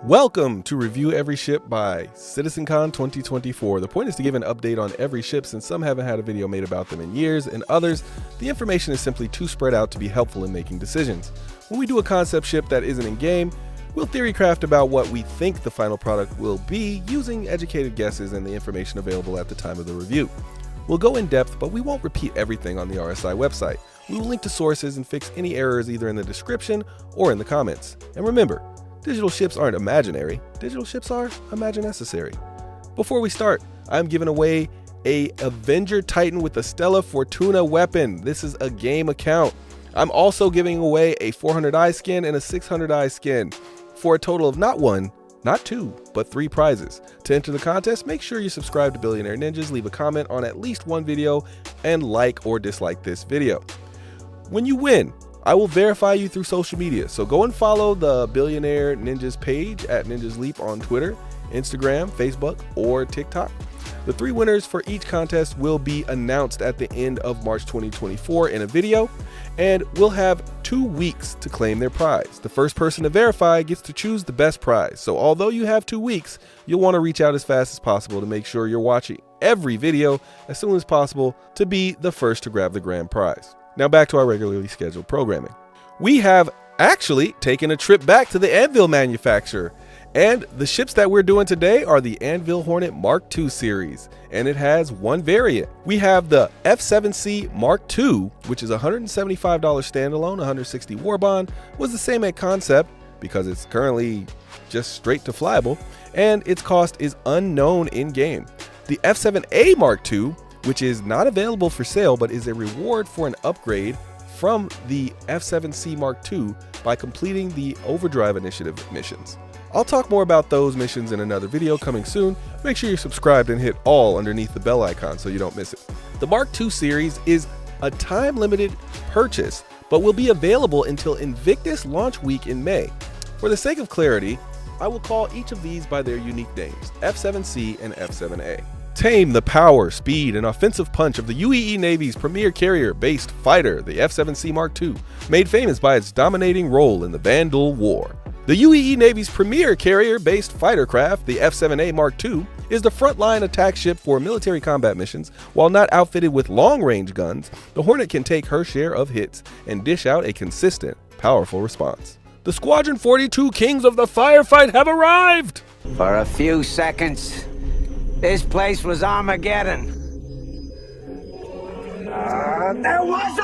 Welcome to Review Every Ship by CitizenCon 2024. The point is to give an update on every ship since some haven't had a video made about them in years, and others, the information is simply too spread out to be helpful in making decisions. When we do a concept ship that isn't in game, we'll theory craft about what we think the final product will be using educated guesses and the information available at the time of the review. We'll go in depth, but we won't repeat everything on the RSI website. We will link to sources and fix any errors either in the description or in the comments. And remember, digital ships aren't imaginary, digital ships are imagine-necessary. Before we start, I'm giving away a Avenger Titan with a Stella Fortuna weapon. This is a game account. I'm also giving away a 400i skin and a 600i skin for a total of not one, not two, but 3 prizes. To enter the contest, make sure you subscribe to Billionaire Ninjas, leave a comment on at least one video, and like or dislike this video. When you win, I will verify you through social media, so go and follow the Billionaire Ninjas page at Ninjas Leap on Twitter, Instagram, Facebook, or TikTok. The 3 winners for each contest will be announced at the end of March 2024 in a video, and we'll have 2 weeks to claim their prize. The first person to verify gets to choose the best prize, so although you have 2 weeks, you'll want to reach out as fast as possible to make sure you're watching every video as soon as possible to be the first to grab the grand prize. Now back to our regularly scheduled programming. We have actually taken a trip back to the Anvil manufacturer, and the ships that we're doing today are the Anvil Hornet Mark II series, and it has 1 variant. We have the F7C Mark II, which is $175 standalone, 160 war bond, was the same at concept because it's currently just straight to flyable, and its cost is unknown in game. The F7A Mark II, which is not available for sale but is a reward for an upgrade from the F7C Mark II by completing the Overdrive Initiative missions. I'll talk more about those missions in another video coming soon. Make sure you're subscribed and hit all underneath the bell icon so you don't miss it. The Mark II series is a time-limited purchase but will be available until Invictus launch week in May. For the sake of clarity, I will call each of these by their unique names, F7C and F7A. Tame the power, speed, and offensive punch of the UEE Navy's premier carrier-based fighter, the F7C Mark II, made famous by its dominating role in the Vandal War. The UEE Navy's premier carrier-based fighter craft, the F7A Mark II, is the frontline attack ship for military combat missions. While not outfitted with long-range guns, the Hornet can take her share of hits and dish out a consistent, powerful response. The Squadron 42 Kings of the Firefight have arrived! For a few seconds, this place was Armageddon. There was a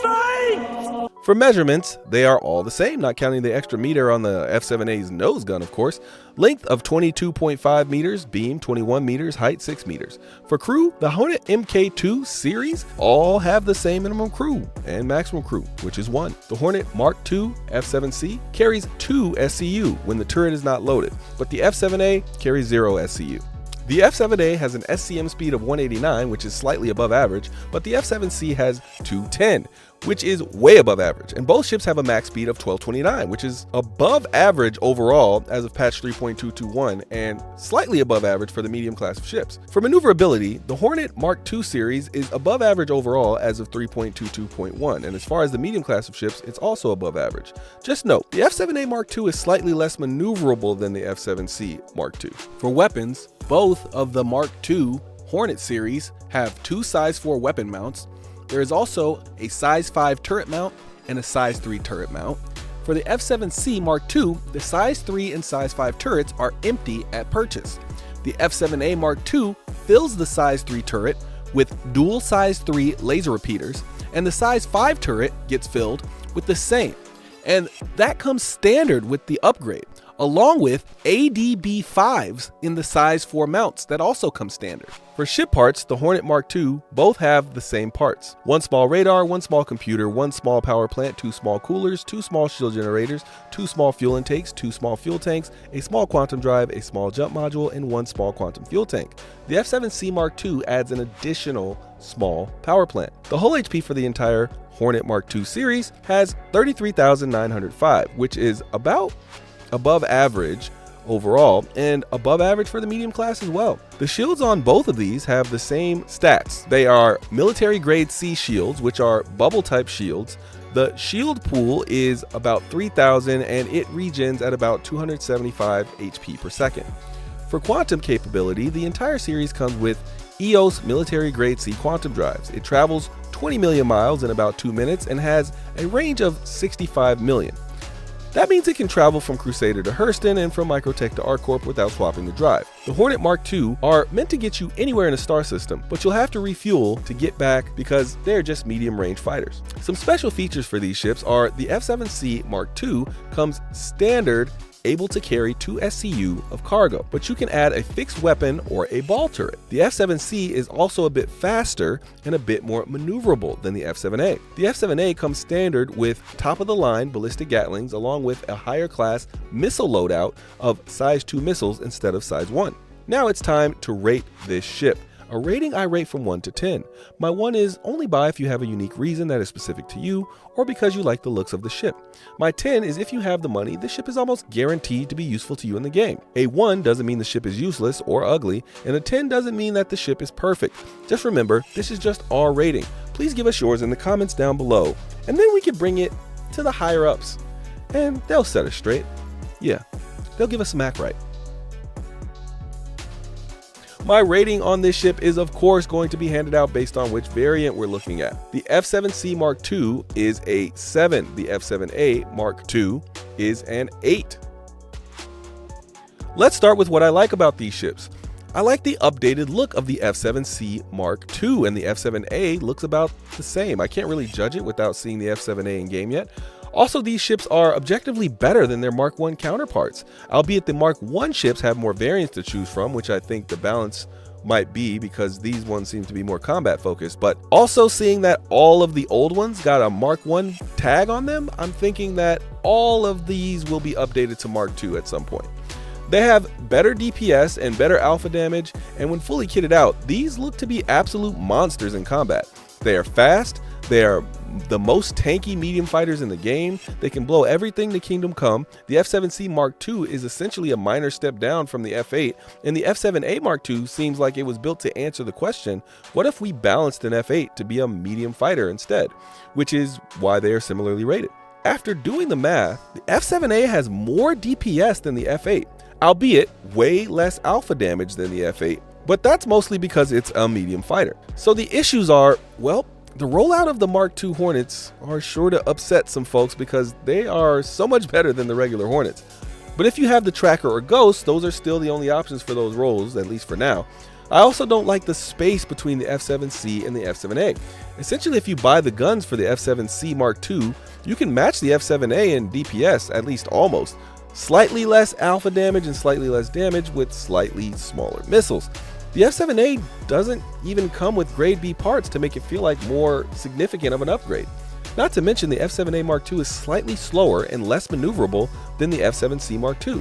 firefight! For measurements, they are all the same, not counting the extra meter on the F7A's nose gun, of course. Length of 22.5 meters, beam 21 meters, height 6 meters. For crew, the Hornet Mk2 series all have the same minimum crew and maximum crew, which is 1. The Hornet Mark II F7C carries 2 SCU when the turret is not loaded, but the F7A carries 0 SCU. The F7A has an SCM speed of 189, which is slightly above average, but the F7C has 210, which is way above average, and both ships have a max speed of 1229, which is above average overall as of patch 3.221 and slightly above average for the medium class of ships. For maneuverability, the Hornet Mark II series is above average overall as of 3.22.1, and as far as the medium class of ships, it's also above average. Just note, the F7A Mark II is slightly less maneuverable than the F7C Mark II. For weapons, both of the Mark II Hornet series have 2 size 4 weapon mounts. There is also a size 5 turret mount and a size 3 turret mount. For the F7C Mark II, the size 3 and size 5 turrets are empty at purchase. The F7A Mark II fills the size 3 turret with dual size 3 laser repeaters, and the size 5 turret gets filled with the same. And that comes standard with the upgrade, along with ADB5s in the size 4 mounts that also come standard. For ship parts, the Hornet Mark II both have the same parts. 1 small radar, 1 small computer, 1 small power plant, 2 small coolers, 2 small shield generators, 2 small fuel intakes, 2 small fuel tanks, a small quantum drive, a small jump module, and 1 small quantum fuel tank. The F7C Mark II adds an additional small power plant. The hull HP for the entire Hornet Mark II series has 33,905, which is about above average overall and above average for the medium class as well. The shields on both of these have the same stats. They are military grade C shields, which are bubble type shields, The shield pool is about 3,000 and it regens at about 275 HP per second. For quantum capability, the entire series comes with EOS military-grade C quantum drives. It travels 20 million miles in about 2 minutes and has a range of 65 million. That means it can travel from Crusader to Hurston and from Microtech to ArcCorp without swapping the drive. The Hornet Mark II are meant to get you anywhere in a star system, but you'll have to refuel to get back because they're just medium-range fighters. Some special features for these ships are the F-7C Mark II comes standard, able to carry 2 SCU of cargo, but you can add a fixed weapon or a ball turret. The F-7C is also a bit faster and a bit more maneuverable than the F-7A. The F-7A comes standard with top-of-the-line ballistic Gatlings along with a higher class missile loadout of size 2 missiles instead of size 1. Now it's time to rate this ship. A rating I rate from 1 to 10. My 1 is only buy if you have a unique reason that is specific to you or because you like the looks of the ship. My 10 is if you have the money, the ship is almost guaranteed to be useful to you in the game. A 1 doesn't mean the ship is useless or ugly, and a 10 doesn't mean that the ship is perfect. Just remember, this is just our rating. Please give us yours in the comments down below, and then we can bring it to the higher ups, and they'll set us straight. Yeah, they'll give us some act right. My rating on this ship is of course going to be handed out based on which variant we're looking at. The F-7C Mark II is a 7. The F-7A Mark II is an 8. Let's start with what I like about these ships. I like the updated look of the F-7C Mark II, and the F-7A looks about the same. I can't really judge it without seeing the F-7A in game yet. Also, these ships are objectively better than their Mark I counterparts, albeit the Mark I ships have more variants to choose from, which I think the balance might be because these ones seem to be more combat focused. But also seeing that all of the old ones got a Mark I tag on them, I'm thinking that all of these will be updated to Mark II at some point. They have better DPS and better alpha damage, and when fully kitted out, these look to be absolute monsters in combat. They are fast, they are the most tanky medium fighters in the game, they can blow everything to Kingdom Come. The F-7C Mark II is essentially a minor step down from the F-8, and the F-7A Mark II seems like it was built to answer the question, what if we balanced an F-8 to be a medium fighter instead, which is why they are similarly rated. After doing the math, the F-7A has more DPS than the F-8, albeit way less alpha damage than the F-8, but that's mostly because it's a medium fighter. So the issues are, well, the rollout of the Mark II Hornets are sure to upset some folks because they are so much better than the regular Hornets. But if you have the Tracker or Ghost, those are still the only options for those roles, at least for now. I also don't like the space between the F-7C and the F-7A. Essentially, if you buy the guns for the F-7C Mark II, you can match the F-7A in DPS, at least almost. Slightly less alpha damage and slightly less damage with slightly smaller missiles. The F-7A doesn't even come with grade B parts to make it feel like more significant of an upgrade. Not to mention the F-7A Mark II is slightly slower and less maneuverable than the F-7C Mark II,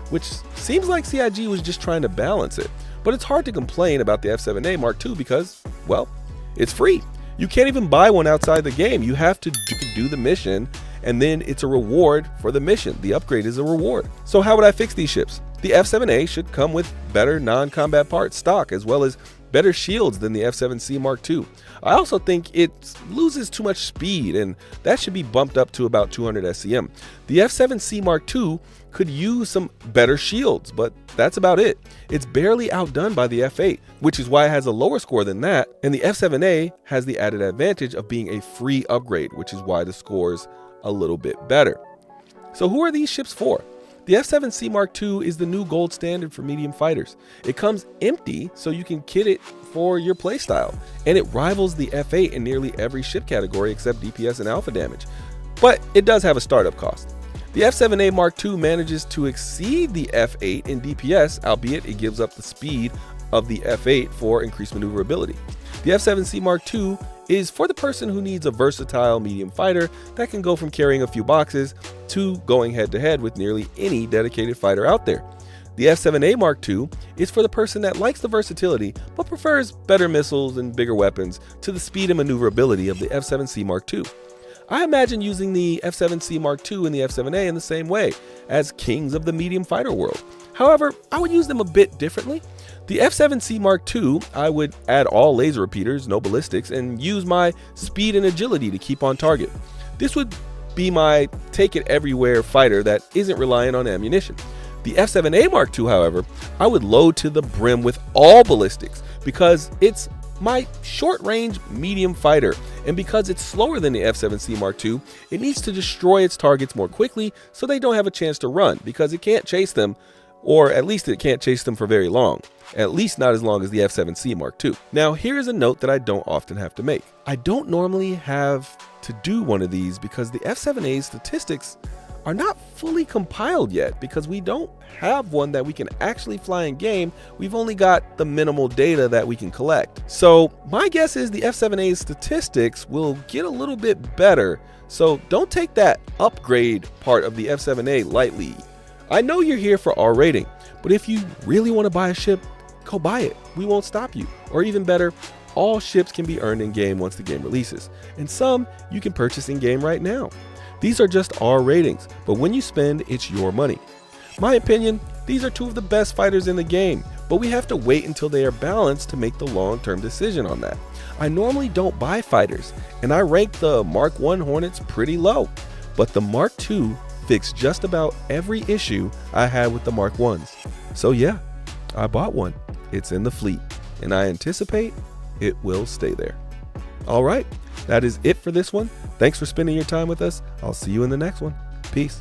which seems like CIG was just trying to balance it. But it's hard to complain about the F-7A Mark II because, well, it's free. You can't even buy one outside the game. You have to do the mission, and then it's a reward for the mission. The upgrade is a reward. So how would I fix these ships? The F-7A should come with better non-combat parts stock, as well as better shields than the F-7C Mark II. I also think it loses too much speed, and that should be bumped up to about 200 SCM. The F-7C Mark II could use some better shields, but that's about it. It's barely outdone by the F-8, which is why it has a lower score than that, and the F-7A has the added advantage of being a free upgrade, which is why the score's a little bit better. So who are these ships for? The F-7C Mark II is the new gold standard for medium fighters. It comes empty so you can kit it for your playstyle, and it rivals the F-8 in nearly every ship category except DPS and alpha damage. But it does have a startup cost. The F-7A Mark II manages to exceed the F-8 in DPS, albeit it gives up the speed of the F-8 for increased maneuverability. The F-7C Mark II is for the person who needs a versatile medium fighter that can go from carrying a few boxes to going head-to-head with nearly any dedicated fighter out there. The F-7A Mark II is for the person that likes the versatility but prefers better missiles and bigger weapons to the speed and maneuverability of the F-7C Mark II. I imagine using the F-7C Mark II and the F-7A in the same way, as kings of the medium fighter world. However, I would use them a bit differently. The F-7C Mark II, I would add all laser repeaters, no ballistics, and use my speed and agility to keep on target. This would be my take-it-everywhere fighter that isn't reliant on ammunition. The F7A Mark II, however, I would load to the brim with all ballistics because it's my short-range medium fighter, and because it's slower than the F7C Mark II, it needs to destroy its targets more quickly so they don't have a chance to run, because it can't chase them, or at least it can't chase them for very long. At least not as long as the F7C Mark II. Now, here is a note that I don't often have to make. I don't normally have to do one of these because the F7A's statistics are not fully compiled yet, because we don't have one that we can actually fly in game. We've only got the minimal data that we can collect. So my guess is the F7A's statistics will get a little bit better. So don't take that upgrade part of the F7A lightly. I know you're here for our rating, but if you really want to buy a ship, go buy it. We won't stop you. Or even better, all ships can be earned in game once the game releases, and some you can purchase in game right now. These are just our ratings, but when you spend, it's your money. My opinion, these are two of the best fighters in the game, but we have to wait until they are balanced to make the long-term decision on that. I normally don't buy fighters, and I rank the Mark I Hornets pretty low, but the Mark II fixed just about every issue I had with the Mark Is. So yeah, I bought one. It's in the fleet, and I anticipate it will stay there. All right, that is it for this one. Thanks for spending your time with us. I'll see you in the next one. Peace.